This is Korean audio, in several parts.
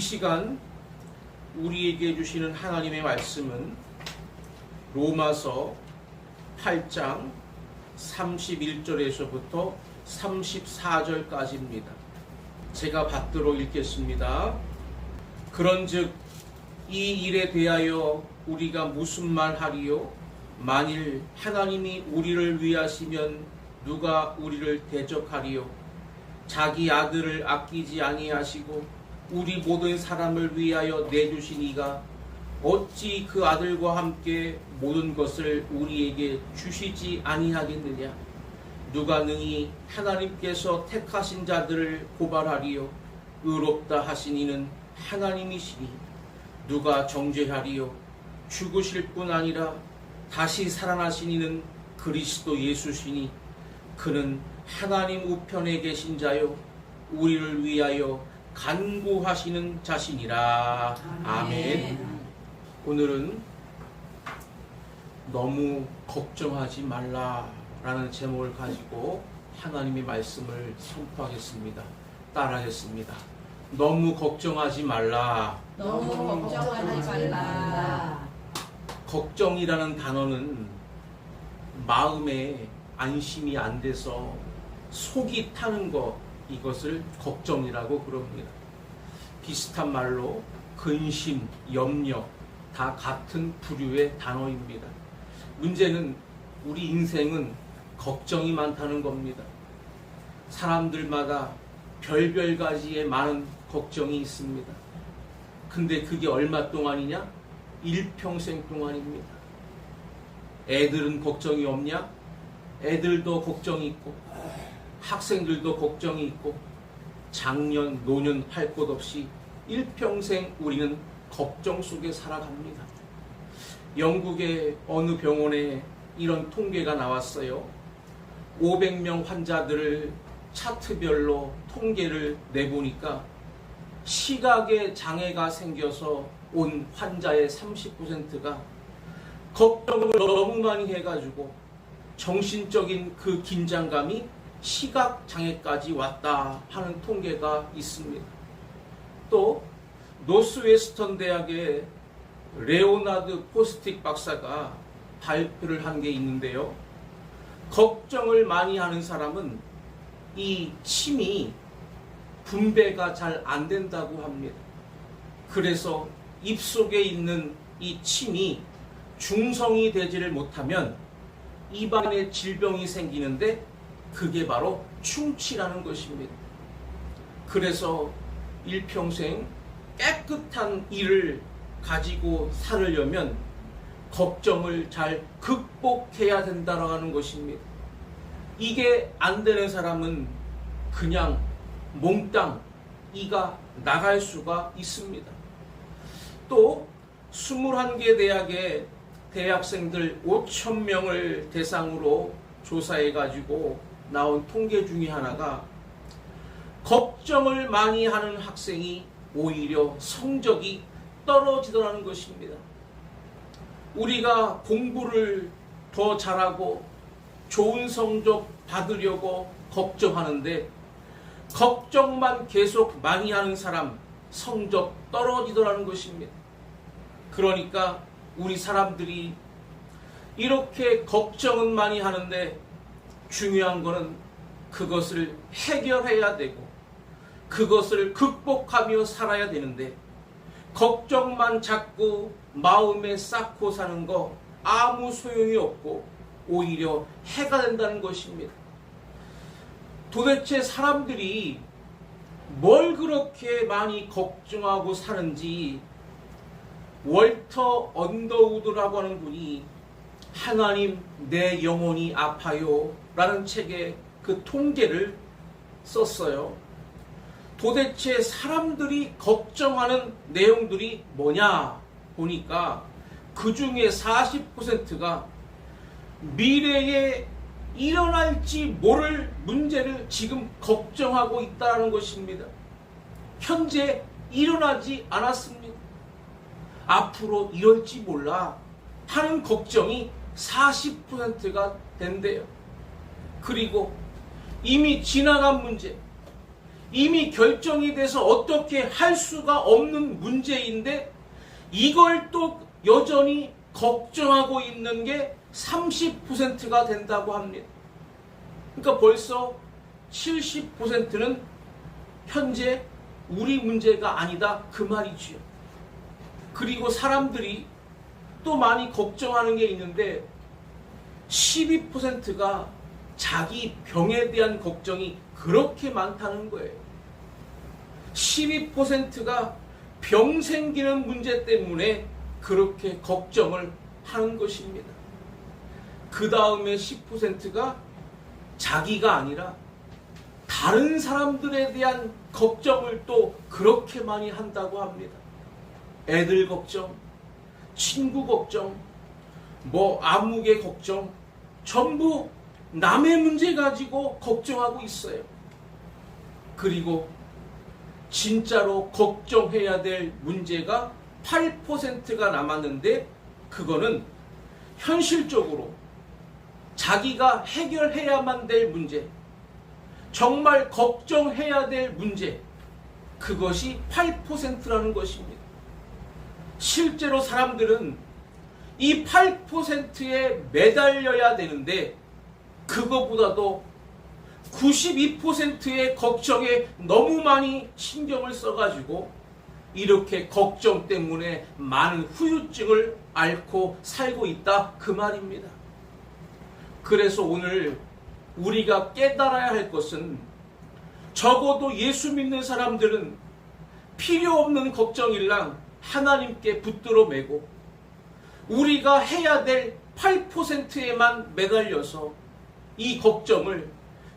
시간 우리에게 주시는 하나님의 말씀은 로마서 8장 31절에서부터 34절까지입니다. 제가 받들어 읽겠습니다. 그런즉 이 일에 대하여 우리가 무슨 말 하리요? 만일 하나님이 우리를 위하시면 누가 우리를 대적하리요? 자기 아들을 아끼지 아니하시고 우리 모든 사람을 위하여 내주신 이가 어찌 그 아들과 함께 모든 것을 우리에게 주시지 아니하겠느냐? 누가 능히 하나님께서 택하신 자들을 고발하리요? 의롭다 하신 이는 하나님이시니 누가 정죄하리요? 죽으실 뿐 아니라 다시 살아나신 이는 그리스도 예수시니 그는 하나님 우편에 계신 자요 우리를 위하여 간구하시는 자신이라. 아멘. 오늘은 너무 걱정하지 말라라는 제목을 가지고 하나님의 말씀을 선포하겠습니다. 따라하겠습니다. 너무 걱정하지 말라. 너무 걱정하지 말라. 걱정이라는 단어는 마음에 안심이 안 돼서 속이 타는 것, 이것을 걱정이라고 그럽니다. 비슷한 말로 근심, 염려 다 같은 부류의 단어입니다. 문제는 우리 인생은 걱정이 많다는 겁니다. 사람들마다 별별 가지의 많은 걱정이 있습니다. 근데 그게 얼마 동안이냐? 일평생 동안입니다. 애들은 걱정이 없냐? 애들도 걱정이 있고 학생들도 걱정이 있고 장년, 노년 할 것 없이 일평생 우리는 걱정 속에 살아갑니다. 영국의 어느 병원에 이런 통계가 나왔어요. 500명 환자들을 차트별로 통계를 내보니까 시각에 장애가 생겨서 온 환자의 30%가 걱정을 너무 많이 해가지고 정신적인 그 긴장감이 시각장애까지 왔다 하는 통계가 있습니다. 또 노스웨스턴 대학의 레오나드 포스틱 박사가 발표를 한 게 있는데요. 걱정을 많이 하는 사람은 이 침이 분배가 잘 안 된다고 합니다. 그래서 입속에 있는 이 침이 중성이 되지를 못하면 입안에 질병이 생기는데 그게 바로 충치라는 것입니다. 그래서 일평생 깨끗한 이를 가지고 살으려면 걱정을 잘 극복해야 된다는 것입니다. 이게 안 되는 사람은 그냥 몽땅 이가 나갈 수가 있습니다. 또 21개 대학의 대학생들 5,000명을 대상으로 조사해가지고 나온 통계 중에 하나가 걱정을 많이 하는 학생이 오히려 성적이 떨어지더라는 것입니다. 우리가 공부를 더 잘하고 좋은 성적 받으려고 걱정하는데 걱정만 계속 많이 하는 사람 성적 떨어지더라는 것입니다. 그러니까 우리 사람들이 이렇게 걱정은 많이 하는데 중요한 거는 그것을 해결해야 되고 그것을 극복하며 살아야 되는데 걱정만 자꾸 마음에 쌓고 사는 거 아무 소용이 없고 오히려 해가 된다는 것입니다. 도대체 사람들이 뭘 그렇게 많이 걱정하고 사는지 월터 언더우드라고 하는 분이 하나님 내 영혼이 아파요 라는 책에 그 통계를 썼어요. 도대체 사람들이 걱정하는 내용들이 뭐냐 보니까 그 중에 40%가 미래에 일어날지 모를 문제를 지금 걱정하고 있다는 것입니다. 현재 일어나지 않았습니다. 앞으로 이럴지 몰라 하는 걱정이 40%가 된대요. 그리고 이미 지나간 문제, 이미 결정이 돼서 어떻게 할 수가 없는 문제인데 이걸 또 여전히 걱정하고 있는 게 30%가 된다고 합니다. 그러니까 벌써 70%는 현재 우리 문제가 아니다 그 말이지요. 그리고 사람들이 또 많이 걱정하는 게 있는데 12%가 자기 병에 대한 걱정이 그렇게 많다는 거예요. 12%가 병 생기는 문제 때문에 그렇게 걱정을 하는 것입니다. 그 다음에 10%가 자기가 아니라 다른 사람들에 대한 걱정을 또 그렇게 많이 한다고 합니다. 애들 걱정, 친구 걱정, 아무개 걱정, 전부 남의 문제 가지고 걱정하고 있어요. 그리고 진짜로 걱정해야 될 문제가 8%가 남았는데 그거는 현실적으로 자기가 해결해야만 될 문제, 정말 걱정해야 될 문제, 그것이 8%라는 것입니다. 실제로 사람들은 이 8%에 매달려야 되는데 그거보다도 92%의 걱정에 너무 많이 신경을 써가지고 이렇게 걱정 때문에 많은 후유증을 앓고 살고 있다 그 말입니다. 그래서 오늘 우리가 깨달아야 할 것은 적어도 예수 믿는 사람들은 필요 없는 걱정일랑 하나님께 붙들어 매고 우리가 해야 될 8%에만 매달려서 이 걱정을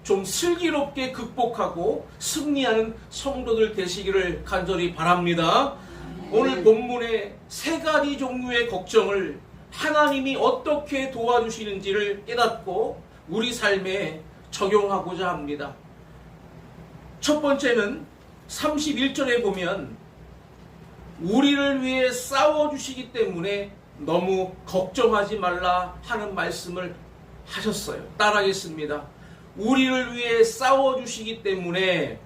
좀 슬기롭게 극복하고 승리하는 성도들 되시기를 간절히 바랍니다. 오늘 본문의 세 가지 종류의 걱정을 하나님이 어떻게 도와주시는지를 깨닫고 우리 삶에 적용하고자 합니다. 첫 번째는 31절에 보면 우리를 위해 싸워주시기 때문에 너무 걱정하지 말라 하는 말씀을 하셨어요. 따라하겠습니다. 우리를 위해 싸워주시기 때문에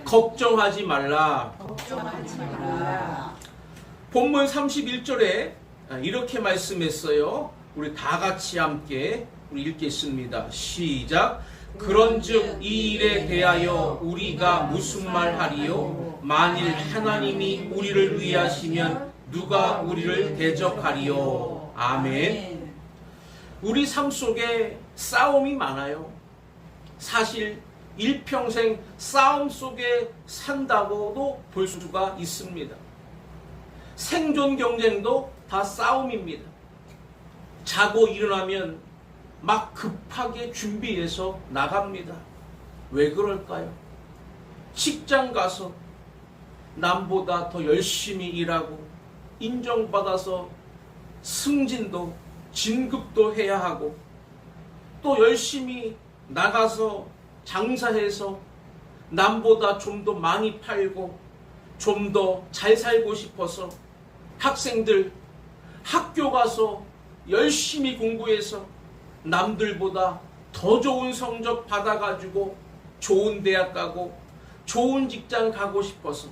걱정하지 말라. 본문 31절에 이렇게 말씀했어요. 우리 다 같이 함께 우리 읽겠습니다. 시작. 그런즉 이 일에 대하여 우리가 무슨 말 하리요? 만일 하나님이 우리를 위하시면 누가 우리를 대적하리요? 아멘. 우리 삶 속에 싸움이 많아요. 사실 일평생 싸움 속에 산다고도 볼 수가 있습니다. 생존 경쟁도 다 싸움입니다. 자고 일어나면 막 급하게 준비해서 나갑니다. 왜 그럴까요? 직장 가서 남보다 더 열심히 일하고 인정받아서 승진도 진급도 해야 하고 또 열심히 나가서 장사해서 남보다 좀 더 많이 팔고 좀 더 잘 살고 싶어서 학생들 학교 가서 열심히 공부해서 남들보다 더 좋은 성적 받아가지고 좋은 대학 가고 좋은 직장 가고 싶어서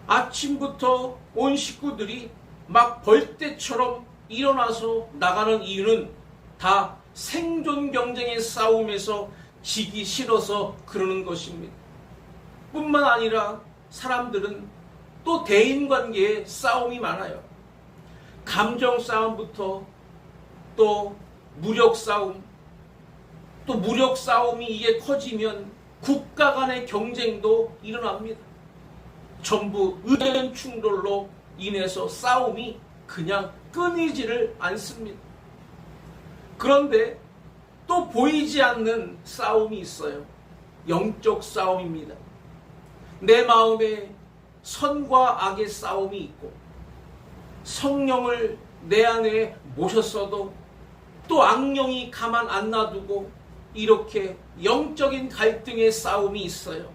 아침부터 온 식구들이 막 벌떼처럼 일어나서 나가는 이유는 다 생존 경쟁의 싸움에서 지기 싫어서 그러는 것입니다. 뿐만 아니라 사람들은 또 대인관계에 싸움이 많아요. 감정 싸움부터 또 무력 싸움, 또 무력 싸움이 이게 커지면 국가 간의 경쟁도 일어납니다. 전부 의견 충돌로 인해서 싸움이 그냥 끊이지를 않습니다. 그런데 또 보이지 않는 싸움이 있어요. 영적 싸움입니다. 내 마음에 선과 악의 싸움이 있고 성령을 내 안에 모셨어도 또 악령이 가만 안 놔두고 이렇게 영적인 갈등의 싸움이 있어요.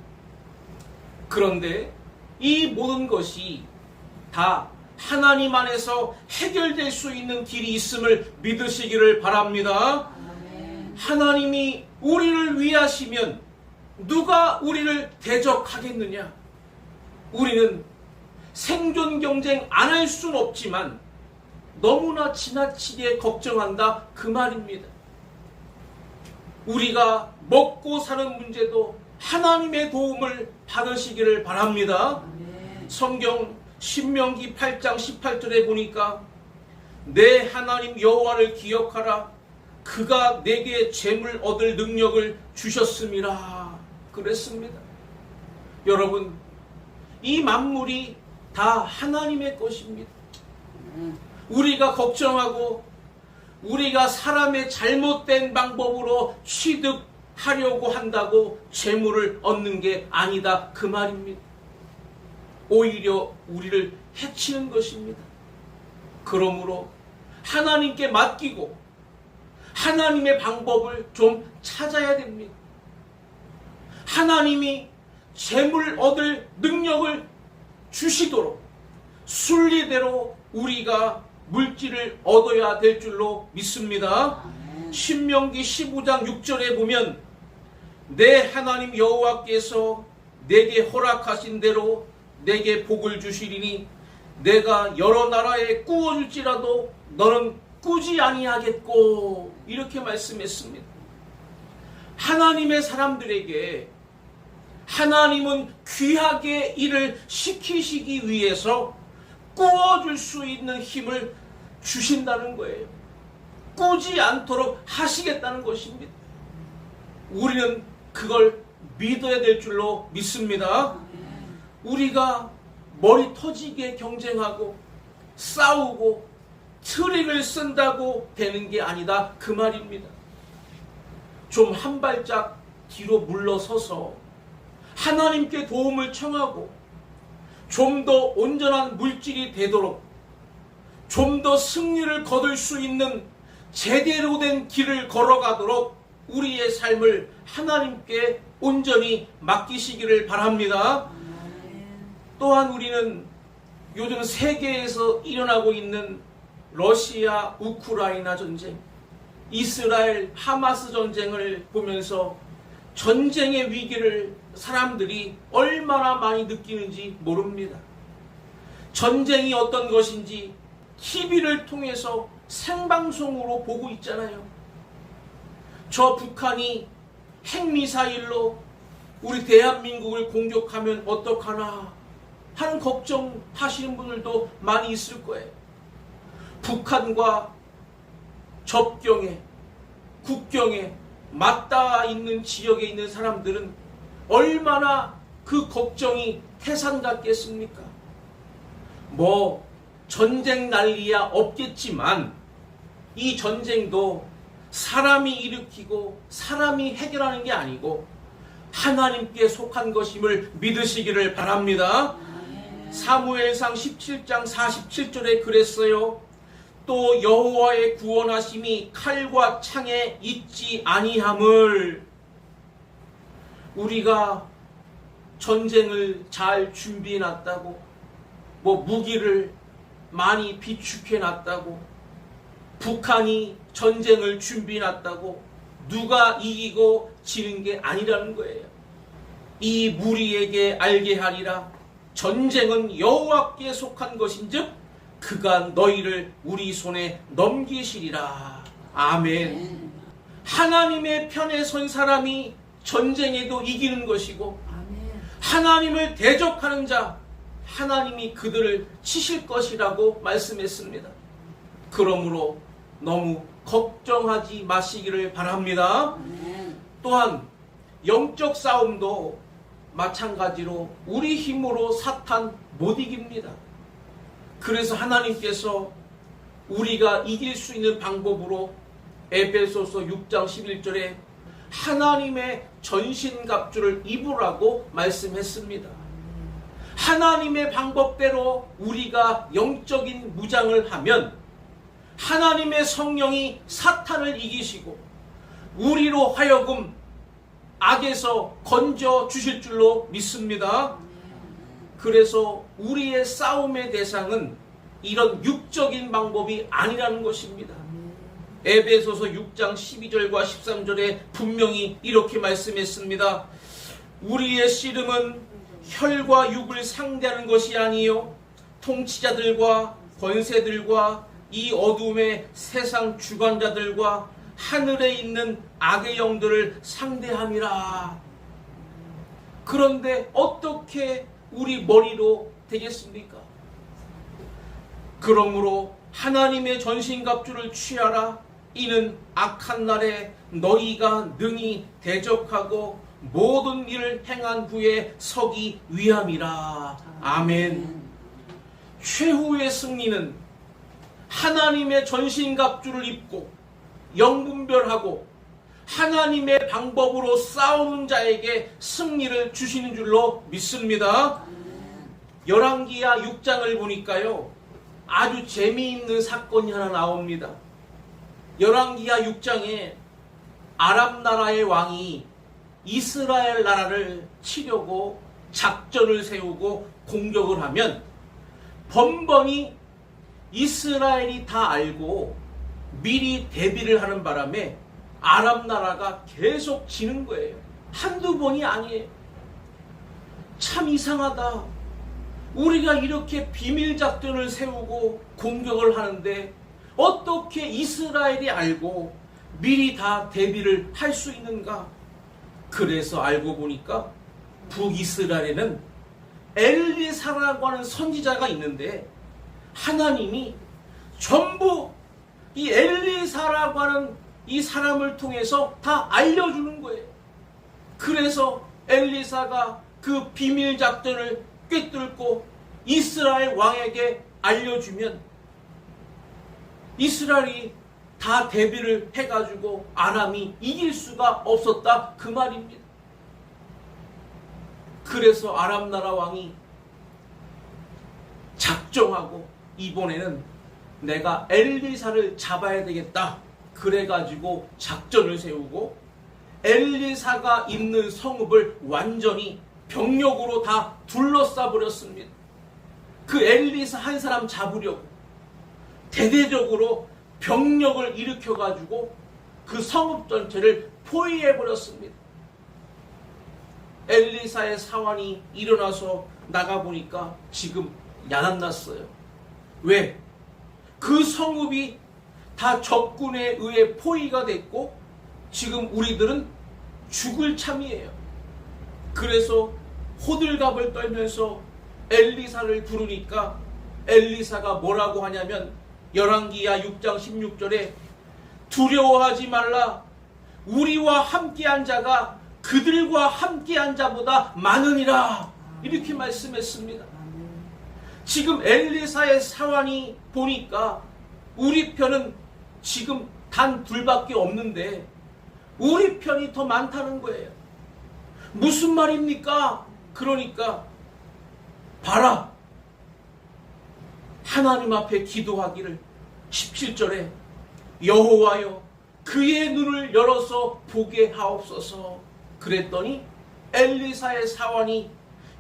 그런데 이 모든 것이 다 하나님 안에서 해결될 수 있는 길이 있음을 믿으시기를 바랍니다. 하나님이 우리를 위하시면 누가 우리를 대적하겠느냐? 우리는 생존 경쟁 안 할 수는 없지만 너무나 지나치게 걱정한다 그 말입니다. 우리가 먹고 사는 문제도 하나님의 도움을 받으시기를 바랍니다. 성경 신명기 8장 18절에 보니까 내 하나님 여호와를 기억하라. 그가 내게 재물 얻을 능력을 주셨음이라 그랬습니다. 여러분, 이 만물이 다 하나님의 것입니다. 우리가 걱정하고 우리가 사람의 잘못된 방법으로 취득하려고 한다고 재물을 얻는 게 아니다 그 말입니다. 오히려 우리를 해치는 것입니다. 그러므로 하나님께 맡기고 하나님의 방법을 좀 찾아야 됩니다. 하나님이 재물 얻을 능력을 주시도록 순리대로 우리가 물질을 얻어야 될 줄로 믿습니다. 신명기 15장 6절에 보면 내 하나님 여호와께서 내게 허락하신 대로 내게 복을 주시리니 내가 여러 나라에 꾸어줄지라도 너는 꾸지 아니하겠고 이렇게 말씀했습니다. 하나님의 사람들에게 하나님은 귀하게 일을 시키시기 위해서 꾸어줄 수 있는 힘을 주신다는 거예요. 꾸지 않도록 하시겠다는 것입니다. 우리는 그걸 믿어야 될 줄로 믿습니다. 우리가 머리 터지게 경쟁하고 싸우고 트릭을 쓴다고 되는 게 아니다 그 말입니다. 좀 한 발짝 뒤로 물러서서 하나님께 도움을 청하고 좀 더 온전한 물질이 되도록 좀 더 승리를 거둘 수 있는 제대로 된 길을 걸어가도록 우리의 삶을 하나님께 온전히 맡기시기를 바랍니다. 또한 우리는 요즘 세계에서 일어나고 있는 러시아 우크라이나 전쟁, 이스라엘 하마스 전쟁을 보면서 전쟁의 위기를 사람들이 얼마나 많이 느끼는지 모릅니다. 전쟁이 어떤 것인지 TV를 통해서 생방송으로 보고 있잖아요. 저 북한이 핵미사일로 우리 대한민국을 공격하면 어떡하나 하는 걱정하시는 분들도 많이 있을 거예요. 북한과 접경에, 국경에 맞닿아 있는 지역에 있는 사람들은 얼마나 그 걱정이 태산 같겠습니까? 뭐 전쟁 난리야 없겠지만 이 전쟁도 사람이 일으키고 사람이 해결하는 게 아니고 하나님께 속한 것임을 믿으시기를 바랍니다. 사무엘상 17장 47절에 그랬어요. 또 여호와의 구원하심이 칼과 창에 있지 아니함을. 우리가 전쟁을 잘 준비해 놨다고, 뭐 무기를 많이 비축해 놨다고, 북한이 전쟁을 준비해 놨다고 누가 이기고 지는 게 아니라는 거예요. 이 무리에게 알게 하리라. 전쟁은 여호와께 속한 것인즉 그가 너희를 우리 손에 넘기시리라. 아멘. 하나님의 편에 선 사람이 전쟁에도 이기는 것이고 하나님을 대적하는 자 하나님이 그들을 치실 것이라고 말씀했습니다. 그러므로 너무 걱정하지 마시기를 바랍니다. 또한 영적 싸움도 마찬가지로 우리 힘으로 사탄 못 이깁니다. 그래서 하나님께서 우리가 이길 수 있는 방법으로 에베소서 6장 11절에 하나님의 전신갑주를 입으라고 말씀했습니다. 하나님의 방법대로 우리가 영적인 무장을 하면 하나님의 성령이 사탄을 이기시고 우리로 하여금 악에서 건져 주실 줄로 믿습니다. 그래서 우리의 싸움의 대상은 이런 육적인 방법이 아니라는 것입니다. 에베소서 6장 12절과 13절에 분명히 이렇게 말씀했습니다. 우리의 씨름은 혈과 육을 상대하는 것이 아니요 통치자들과 권세들과 이 어둠의 세상 주관자들과 하늘에 있는 악의 영들을 상대함이라. 그런데 어떻게 우리 머리로 되겠습니까? 그러므로 하나님의 전신갑주를 취하라. 이는 악한 날에 너희가 능히 대적하고 모든 일을 행한 후에 서기 위함이라. 아멘. 최후의 승리는 하나님의 전신갑주를 입고 영분별하고 하나님의 방법으로 싸우는 자에게 승리를 주시는 줄로 믿습니다. 열왕기하 6장을 보니까요, 아주 재미있는 사건이 하나 나옵니다. 열왕기하 6장에 아람 나라의 왕이 이스라엘 나라를 치려고 작전을 세우고 공격을 하면 번번이 이스라엘이 다 알고 미리 대비를 하는 바람에 아람 나라가 계속 지는 거예요. 한두 번이 아니에요. 참 이상하다. 우리가 이렇게 비밀 작전을 세우고 공격을 하는데 어떻게 이스라엘이 알고 미리 다 대비를 할 수 있는가? 그래서 알고 보니까 북이스라엘에는 엘리사라고 하는 선지자가 있는데 하나님이 전부 이 엘리사라고 하는 이 사람을 통해서 다 알려주는 거예요. 그래서 엘리사가 그 비밀 작전을 꿰뚫고 이스라엘 왕에게 알려주면 이스라엘이 다 대비를 해가지고 아람이 이길 수가 없었다, 그 말입니다. 그래서 아람 나라 왕이 작정하고 이번에는 내가 엘리사를 잡아야 되겠다, 그래가지고 작전을 세우고 엘리사가 있는 성읍을 완전히 병력으로 다 둘러싸 버렸습니다. 그 엘리사 한 사람 잡으려고 대대적으로 병력을 일으켜가지고 그 성읍 전체를 포위해 버렸습니다. 엘리사의 사환이 일어나서 나가보니까 지금 야단났어요. 왜? 그 성읍이 다 적군에 의해 포위가 됐고 지금 우리들은 죽을 참이에요. 그래서 호들갑을 떨면서 엘리사를 부르니까 엘리사가 뭐라고 하냐면 열왕기하 6장 16절에 두려워하지 말라. 우리와 함께한 자가 그들과 함께한 자보다 많으니라. 이렇게 말씀했습니다. 지금 엘리사의 사환이 보니까 우리 편은 지금 단 둘밖에 없는데 우리 편이 더 많다는 거예요. 무슨 말입니까? 그러니까 봐라, 하나님 앞에 기도하기를 17절에 여호와여 그의 눈을 열어서 보게 하옵소서. 그랬더니 엘리사의 사환이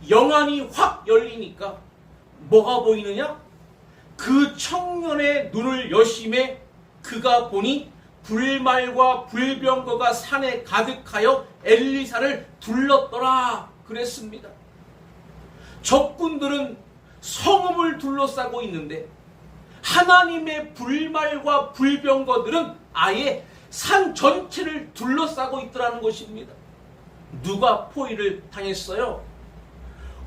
영안이 확 열리니까 뭐가 보이느냐? 그 청년의 눈을 여심해 그가 보니 불말과 불병거가 산에 가득하여 엘리사를 둘렀더라 그랬습니다. 적군들은 성읍을 둘러싸고 있는데 하나님의 불말과 불병거들은 아예 산 전체를 둘러싸고 있더라는 것입니다. 누가 포위를 당했어요?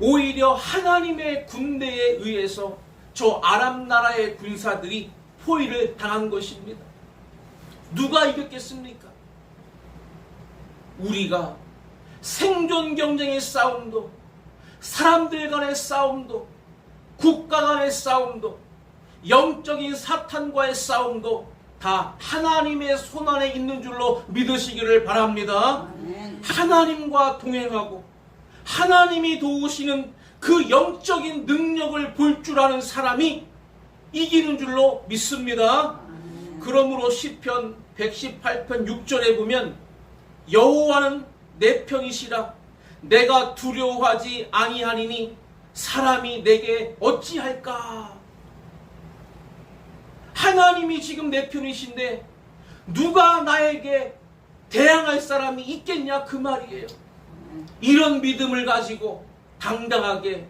오히려 하나님의 군대에 의해서 저 아람 나라의 군사들이 포위를 당한 것입니다. 누가 이겼겠습니까? 우리가 생존 경쟁의 싸움도, 사람들 간의 싸움도, 국가 간의 싸움도, 영적인 사탄과의 싸움도 다 하나님의 손안에 있는 줄로 믿으시기를 바랍니다. 하나님과 동행하고 하나님이 도우시는 그 영적인 능력을 볼 줄 아는 사람이 이기는 줄로 믿습니다. 그러므로 시편 118편 6절에 보면 여호와는 내 편이시라 내가 두려워하지 아니하니니 사람이 내게 어찌할까. 하나님이 지금 내 편이신데 누가 나에게 대항할 사람이 있겠냐 그 말이에요. 이런 믿음을 가지고 당당하게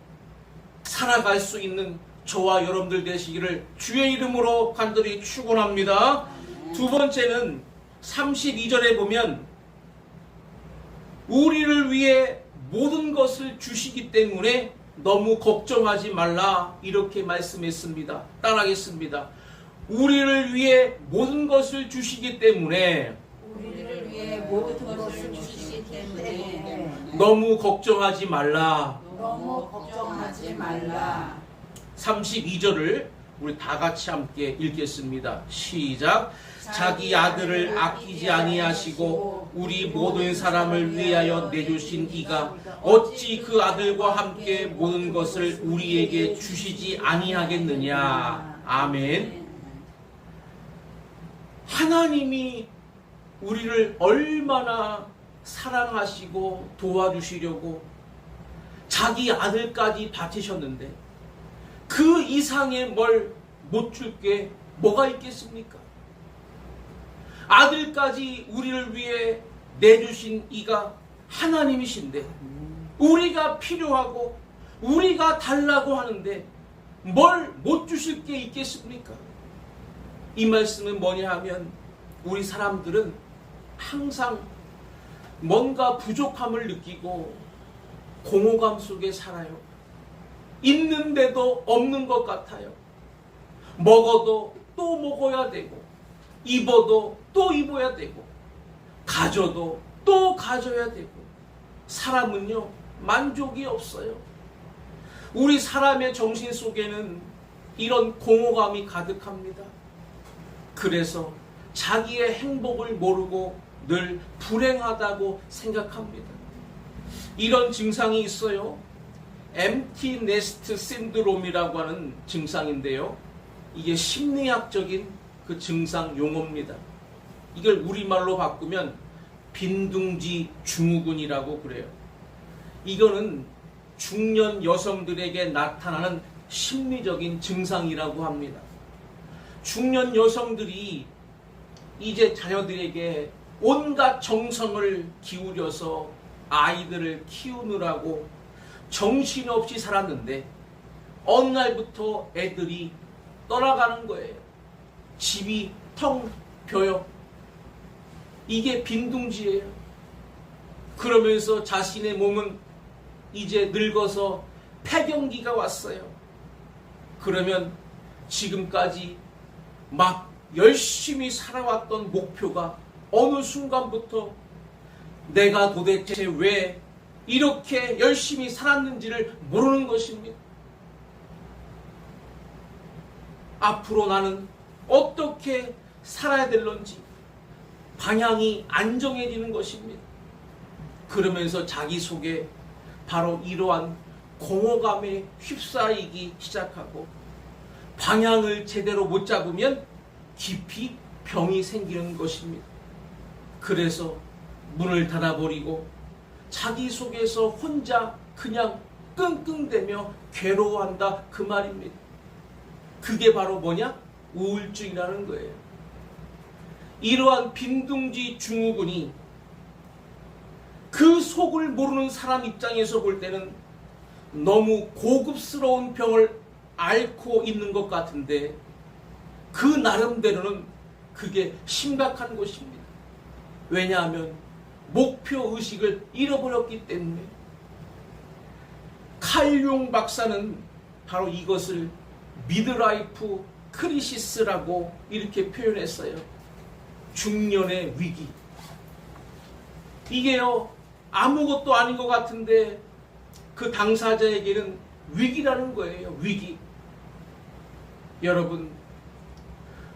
살아갈 수 있는 저와 여러분들 되시기를 주의 이름으로 간절히 축원합니다. 두 번째는 32절에 보면 우리를 위해 모든 것을 주시기 때문에 너무 걱정하지 말라 이렇게 말씀했습니다. 따라하겠습니다. 우리를 위해 모든 것을 주시기 때문에 우리를 위해 모든 것을 주시기 때문에 너무 걱정하지 말라. 너무 걱정하지 말라. 32절을 우리 다 같이 함께 읽겠습니다. 시작. 자기 아들을 아끼지 아니하시고 우리 모든 사람을 위하여 내주신 이가 어찌 그 아들과 함께 모든 것을 우리에게 주시지 아니하겠느냐. 아멘. 하나님이 우리를 얼마나 사랑하시고 도와주시려고 자기 아들까지 바치셨는데 그 이상의 뭘 못 줄 게 뭐가 있겠습니까? 아들까지 우리를 위해 내주신 이가 하나님이신데 우리가 필요하고 우리가 달라고 하는데 뭘 못 주실 게 있겠습니까? 이 말씀은 뭐냐 하면 우리 사람들은 항상 뭔가 부족함을 느끼고 공허감 속에 살아요. 있는데도 없는 것 같아요. 먹어도 또 먹어야 되고 입어도 또 입어야 되고 가져도 또 가져야 되고 사람은요 만족이 없어요. 우리 사람의 정신 속에는 이런 공허감이 가득합니다. 그래서 자기의 행복을 모르고 늘 불행하다고 생각합니다. 이런 증상이 있어요. empty nest 신드롬이라고 하는 증상인데요. 이게 심리학적인 그 증상 용어입니다. 이걸 우리말로 바꾸면 빈둥지 증후군이라고 그래요. 이거는 중년 여성들에게 나타나는 심리적인 증상이라고 합니다. 중년 여성들이 이제 자녀들에게 온갖 정성을 기울여서 아이들을 키우느라고 정신없이 살았는데 어느 날부터 애들이 떠나가는 거예요. 집이 텅 벼요. 이게 빈둥지예요. 그러면서 자신의 몸은 이제 늙어서 폐경기가 왔어요. 그러면 지금까지 막 열심히 살아왔던 목표가 어느 순간부터 내가 도대체 왜 이렇게 열심히 살았는지를 모르는 것입니다. 앞으로 나는 어떻게 살아야 될런지 방향이 안 정해지는 것입니다. 그러면서 자기 속에 바로 이러한 공허감에 휩싸이기 시작하고 방향을 제대로 못 잡으면 깊이 병이 생기는 것입니다. 그래서 문을 닫아버리고 자기 속에서 혼자 그냥 끙끙대며 괴로워한다 그 말입니다. 그게 바로 뭐냐? 우울증이라는 거예요. 이러한 빈둥지 증후군이 그 속을 모르는 사람 입장에서 볼 때는 너무 고급스러운 병을 앓고 있는 것 같은데 그 나름대로는 그게 심각한 것입니다. 왜냐하면 목표의식을 잃어버렸기 때문에. 칼 융 박사는 바로 이것을 미드라이프 크리시스라고 이렇게 표현했어요. 중년의 위기. 이게요 아무것도 아닌 것 같은데 그 당사자에게는 위기라는 거예요. 위기. 여러분,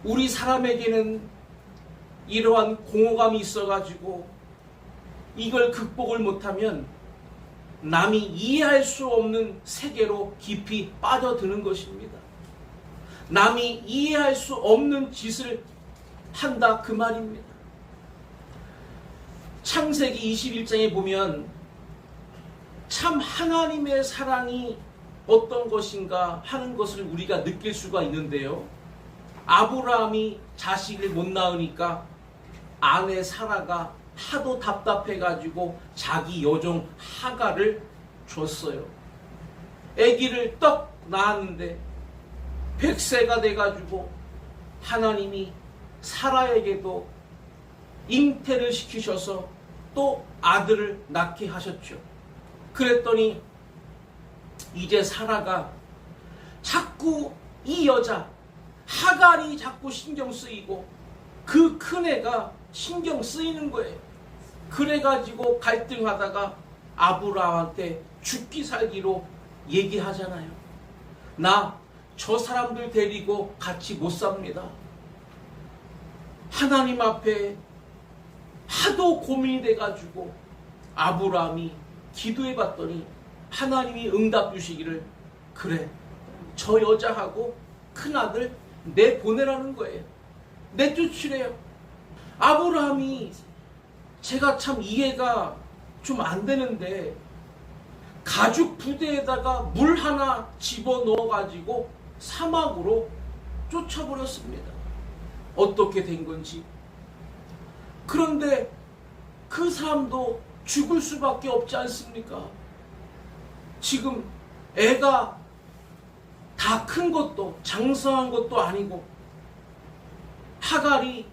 우리 사람에게는 이러한 공허감이 있어가지고 이걸 극복을 못하면 남이 이해할 수 없는 세계로 깊이 빠져드는 것입니다. 남이 이해할 수 없는 짓을 한다 그 말입니다. 창세기 21장에 보면 참 하나님의 사랑이 어떤 것인가 하는 것을 우리가 느낄 수가 있는데요. 아브라함이 자식을 못 낳으니까 아내 사라가 하도 답답해가지고 자기 여종 하가를 줬어요. 아기를 떡 낳았는데 100세가 돼가지고 하나님이 사라에게도 잉태를 시키셔서 또 아들을 낳게 하셨죠. 그랬더니 이제 사라가 자꾸 이 여자 하갈이 자꾸 신경 쓰이고 그 큰애가 신경 쓰이는 거예요. 그래가지고 갈등하다가 아브라함한테 죽기 살기로 얘기하잖아요. 나 저 사람들 데리고 같이 못 삽니다. 하나님 앞에 하도 고민이 돼가지고 아브라함이 기도해 봤더니 하나님이 응답 주시기를 그래 저 여자하고 큰아들 내보내라는 거예요. 내쫓으래요. 아브라함이 제가 참 이해가 좀 안 되는데 가죽 부대에다가 물 하나 집어넣어 가지고 사막으로 쫓아버렸습니다. 어떻게 된 건지. 그런데 그 사람도 죽을 수밖에 없지 않습니까? 지금 애가 다 큰 것도 장성한 것도 아니고 하갈이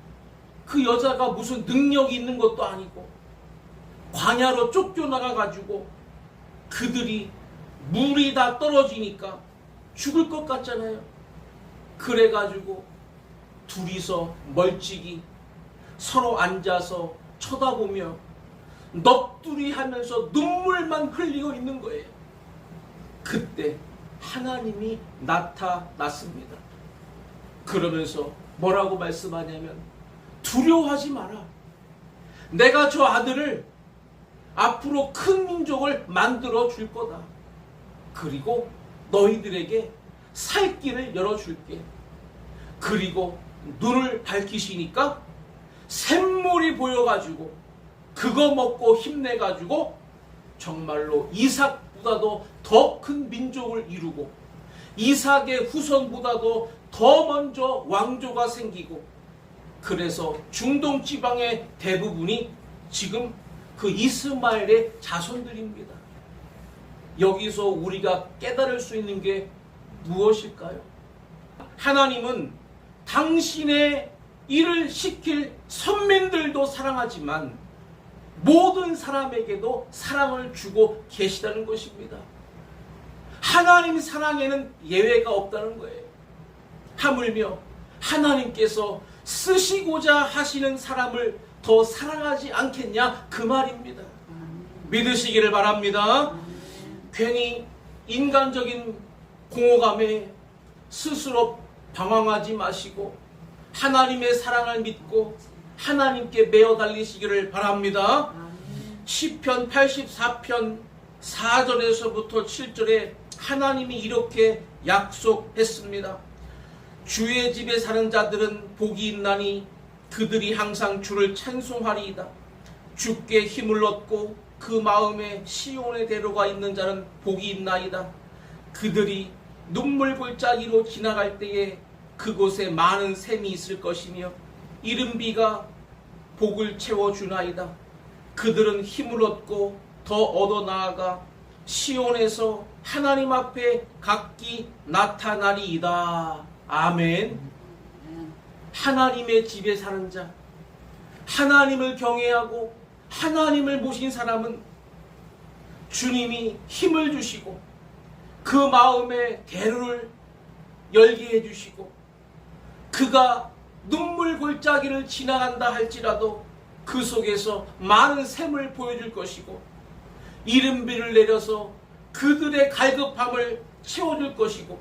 그 여자가 무슨 능력이 있는 것도 아니고 광야로 쫓겨나가 가지고 그들이 물이 다 떨어지니까 죽을 것 같잖아요. 그래가지고 둘이서 멀찍이 서로 앉아서 쳐다보며 넋두리 하면서 눈물만 흘리고 있는 거예요. 그때 하나님이 나타났습니다. 그러면서 뭐라고 말씀하냐면 두려워하지 마라. 내가 저 아들을 앞으로 큰 민족을 만들어 줄 거다. 그리고 너희들에게 살 길을 열어줄게. 그리고 눈을 밝히시니까 샘물이 보여가지고 그거 먹고 힘내가지고 정말로 이삭보다도 더 큰 민족을 이루고 이삭의 후손보다도 더 먼저 왕조가 생기고 그래서 중동 지방의 대부분이 지금 그 이스마엘의 자손들입니다. 여기서 우리가 깨달을 수 있는 게 무엇일까요? 하나님은 당신의 일을 시킬 선민들도 사랑하지만 모든 사람에게도 사랑을 주고 계시다는 것입니다. 하나님 사랑에는 예외가 없다는 거예요. 하물며 하나님께서 쓰시고자 하시는 사람을 더 사랑하지 않겠냐 그 말입니다. 믿으시기를 바랍니다. 괜히 인간적인 공허감에 스스로 방황하지 마시고 하나님의 사랑을 믿고 하나님께 매어 달리시기를 바랍니다. 시편 84편 4절에서부터 7절에 하나님이 이렇게 약속했습니다. 주의 집에 사는 자들은 복이 있나니 그들이 항상 주를 찬송하리이다. 주께 힘을 얻고 그 마음에 시온의 대로가 있는 자는 복이 있나이다. 그들이 눈물 골짜기로 지나갈 때에 그곳에 많은 샘이 있을 것이며 이른 비가 복을 채워주나이다. 그들은 힘을 얻고 더 얻어 나아가 시온에서 하나님 앞에 각기 나타나리이다. 아멘. 하나님의 집에 사는 자, 하나님을 경외하고 하나님을 모신 사람은 주님이 힘을 주시고 그 마음에 대로를 열게 해주시고 그가 눈물 골짜기를 지나간다 할지라도 그 속에서 많은 샘을 보여줄 것이고 이른 비를 내려서 그들의 갈급함을 채워줄 것이고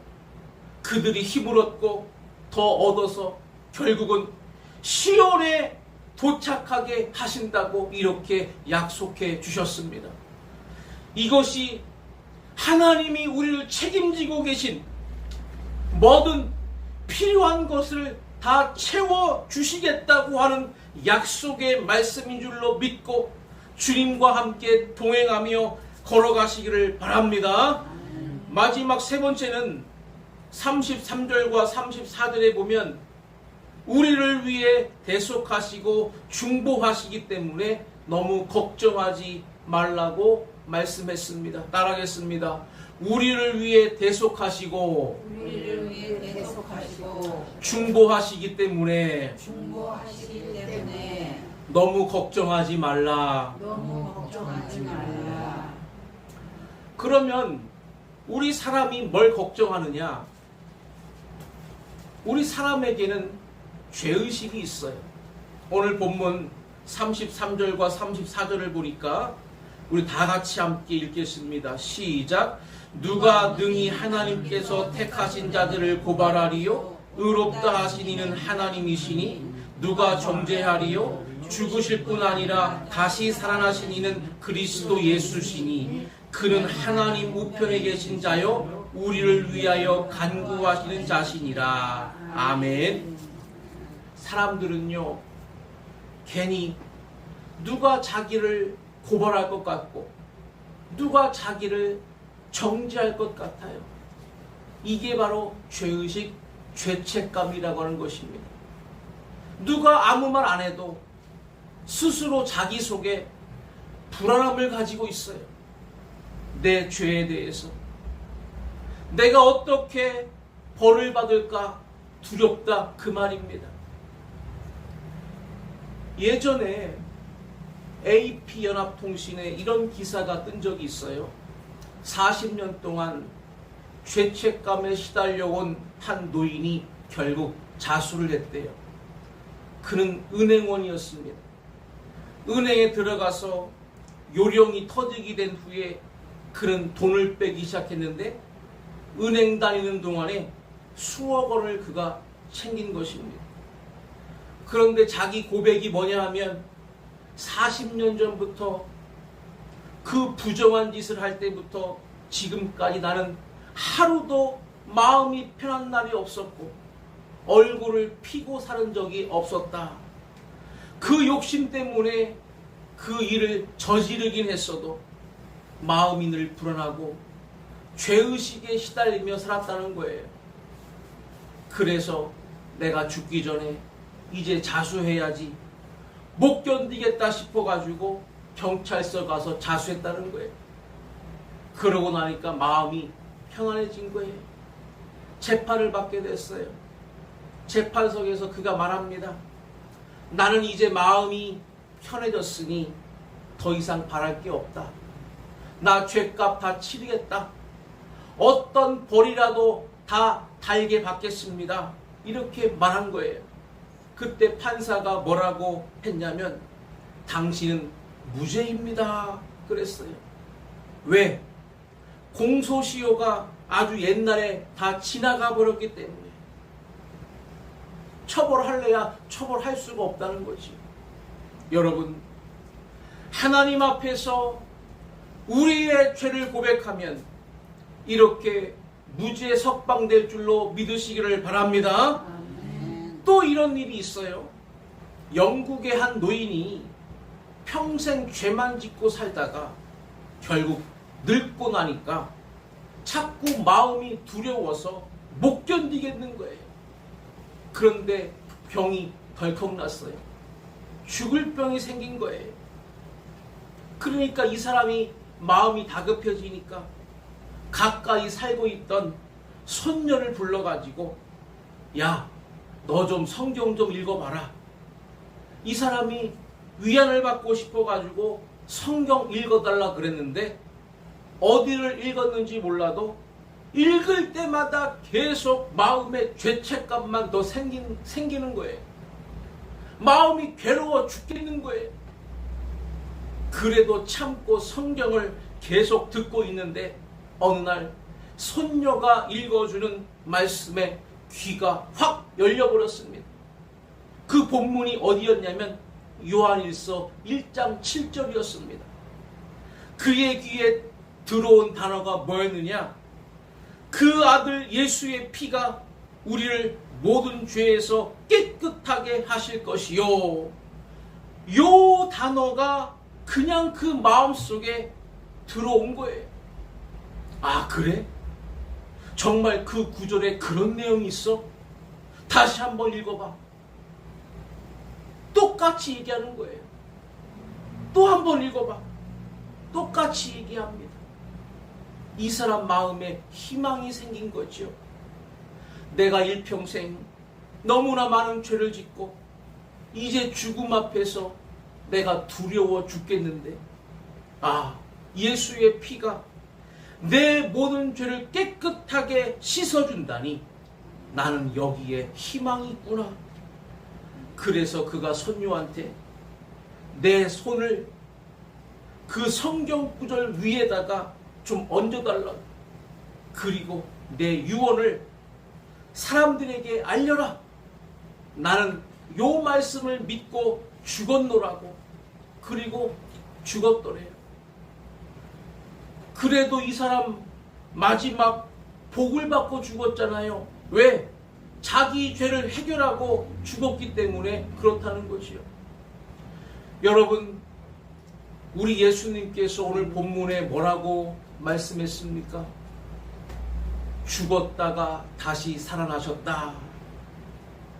그들이 힘을 얻고 더 얻어서 결국은 시온에 도착하게 하신다고 이렇게 약속해 주셨습니다. 이것이 하나님이 우리를 책임지고 계신 뭐든 필요한 것을 다 채워주시겠다고 하는 약속의 말씀인 줄로 믿고 주님과 함께 동행하며 걸어가시기를 바랍니다. 마지막 세 번째는 33절과 34절에 보면 우리를 위해 대속하시고 중보하시기 때문에 너무 걱정하지 말라고 말씀했습니다. 따라하겠습니다. 우리를 위해 대속하시고 우리를 위해 대속하시고 중보하시기 때문에 중보하시기 때문에 너무 걱정하지 말라. 너무 걱정하지 말라. 그러면 우리 사람이 뭘 걱정하느냐? 우리 사람에게는 죄의식이 있어요. 오늘 본문 33절과 34절을 보니까 우리 다 같이 함께 읽겠습니다. 시작. 누가 능히 하나님께서 택하신 자들을 고발하리요? 의롭다 하신 이는 하나님이시니 누가 정죄하리요? 죽으실 뿐 아니라 다시 살아나신 이는 그리스도 예수시니 그는 하나님 우편에 계신 자요 우리를 위하여 간구하시는 자시니라. 아멘. 사람들은요 괜히 누가 자기를 고발할 것 같고 누가 자기를 정죄할 것 같아요. 이게 바로 죄의식, 죄책감이라고 하는 것입니다. 누가 아무 말 안 해도 스스로 자기 속에 불안함을 가지고 있어요. 내 죄에 대해서 내가 어떻게 벌을 받을까 두렵다 그 말입니다. 예전에 AP연합통신에 이런 기사가 뜬 적이 있어요. 40년 동안 죄책감에 시달려온 한 노인이 결국 자수를 했대요. 그는 은행원이었습니다. 은행에 들어가서 요령이 터지게 된 후에 그는 돈을 빼기 시작했는데 은행 다니는 동안에 수억 원을 그가 챙긴 것입니다. 그런데 자기 고백이 뭐냐 하면 40년 전부터 그 부정한 짓을 할 때부터 지금까지 나는 하루도 마음이 편한 날이 없었고 얼굴을 피고 사는 적이 없었다. 그 욕심 때문에 그 일을 저지르긴 했어도 마음이 늘 불안하고 죄의식에 시달리며 살았다는 거예요. 그래서 내가 죽기 전에 이제 자수해야지 못 견디겠다 싶어가지고 경찰서 가서 자수했다는 거예요. 그러고 나니까 마음이 평안해진 거예요. 재판을 받게 됐어요. 재판석에서 그가 말합니다. 나는 이제 마음이 편해졌으니 더 이상 바랄 게 없다. 나 죄값 다 치르겠다. 어떤 벌이라도 다 달게 받겠습니다. 이렇게 말한 거예요. 그때 판사가 뭐라고 했냐면 당신은 무죄입니다. 그랬어요. 왜? 공소시효가 아주 옛날에 다 지나가 버렸기 때문에 처벌할래야 처벌할 수가 없다는 거지. 여러분, 하나님 앞에서 우리의 죄를 고백하면 이렇게 무죄 석방될 줄로 믿으시기를 바랍니다. 또 이런 일이 있어요. 영국의 한 노인이 평생 죄만 짓고 살다가 결국 늙고 나니까 자꾸 마음이 두려워서 못 견디겠는 거예요. 그런데 병이 덜컥 났어요. 죽을 병이 생긴 거예요. 그러니까 이 사람이 마음이 다급해지니까 가까이 살고 있던 손녀를 불러가지고 야, 너 좀 성경 좀 읽어봐라. 이 사람이 위안을 받고 싶어가지고 성경 읽어달라 그랬는데 어디를 읽었는지 몰라도 읽을 때마다 계속 마음에 죄책감만 더 생기는 거예요. 마음이 괴로워 죽겠는 거예요. 그래도 참고 성경을 계속 듣고 있는데 어느 날 손녀가 읽어주는 말씀에 귀가 확 열려버렸습니다. 그 본문이 어디였냐면 요한일서 1장 7절이었습니다. 그의 귀에 들어온 단어가 뭐였느냐? 그 아들 예수의 피가 우리를 모든 죄에서 깨끗하게 하실 것이요. 요 단어가 그냥 그 마음속에 들어온 거예요. 아, 그래? 정말 그 구절에 그런 내용이 있어? 다시 한번 읽어봐. 똑같이 얘기하는 거예요. 또 한 번 읽어봐. 똑같이 얘기합니다. 이 사람 마음에 희망이 생긴 거죠. 내가 일평생 너무나 많은 죄를 짓고 이제 죽음 앞에서 내가 두려워 죽겠는데, 아, 예수의 피가 내 모든 죄를 깨끗하게 씻어준다니 나는 여기에 희망이 있구나. 그래서 그가 손녀한테 내 손을 그 성경 구절 위에다가 좀 얹어달라. 그리고 내 유언을 사람들에게 알려라. 나는 요 말씀을 믿고 죽었노라고. 그리고 죽었더래요. 그래도 이 사람 마지막 복을 받고 죽었잖아요. 왜? 자기 죄를 해결하고 죽었기 때문에 그렇다는 것이요. 여러분, 우리 예수님께서 오늘 본문에 뭐라고 말씀했습니까? 죽었다가 다시 살아나셨다.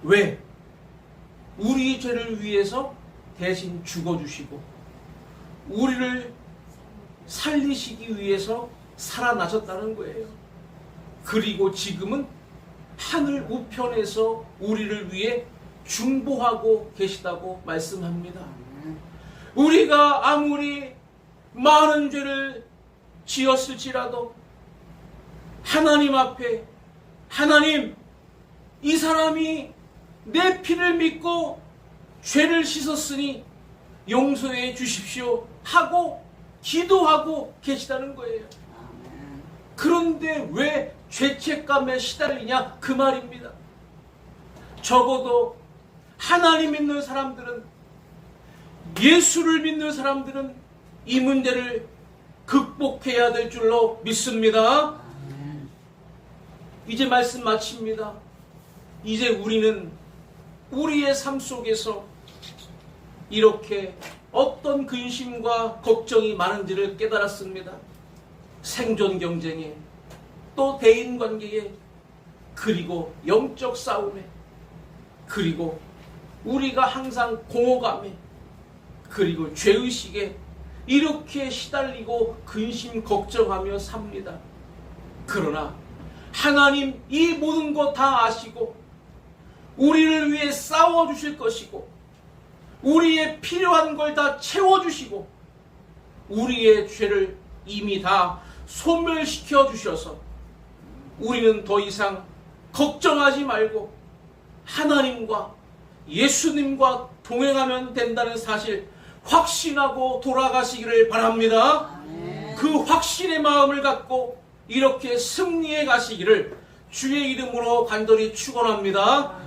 왜? 우리 죄를 위해서 대신 죽어주시고 우리를 살리시기 위해서 살아나셨다는 거예요. 그리고 지금은 하늘 우편에서 우리를 위해 중보하고 계시다고 말씀합니다. 우리가 아무리 많은 죄를 지었을지라도 하나님 앞에, 하나님, 이 사람이 내 피를 믿고 죄를 씻었으니 용서해 주십시오 하고 기도하고 계시다는 거예요. 그런데 왜 죄책감에 시달리냐? 그 말입니다. 적어도 하나님 믿는 사람들은, 예수를 믿는 사람들은 이 문제를 극복해야 될 줄로 믿습니다. 이제 말씀 마칩니다. 이제 우리는 우리의 삶 속에서 이렇게 어떤 근심과 걱정이 많은지를 깨달았습니다. 생존 경쟁에, 또 대인관계에, 그리고 영적 싸움에, 그리고 우리가 항상 공허감에, 그리고 죄의식에 이렇게 시달리고 근심 걱정하며 삽니다. 그러나 하나님 이 모든 것 다 아시고 우리를 위해 싸워주실 것이고 우리의 필요한 걸 다 채워주시고 우리의 죄를 이미 다 소멸시켜 주셔서 우리는 더 이상 걱정하지 말고 하나님과 예수님과 동행하면 된다는 사실 확신하고 돌아가시기를 바랍니다. 그 확신의 마음을 갖고 이렇게 승리해 가시기를 주의 이름으로 간절히 축원합니다.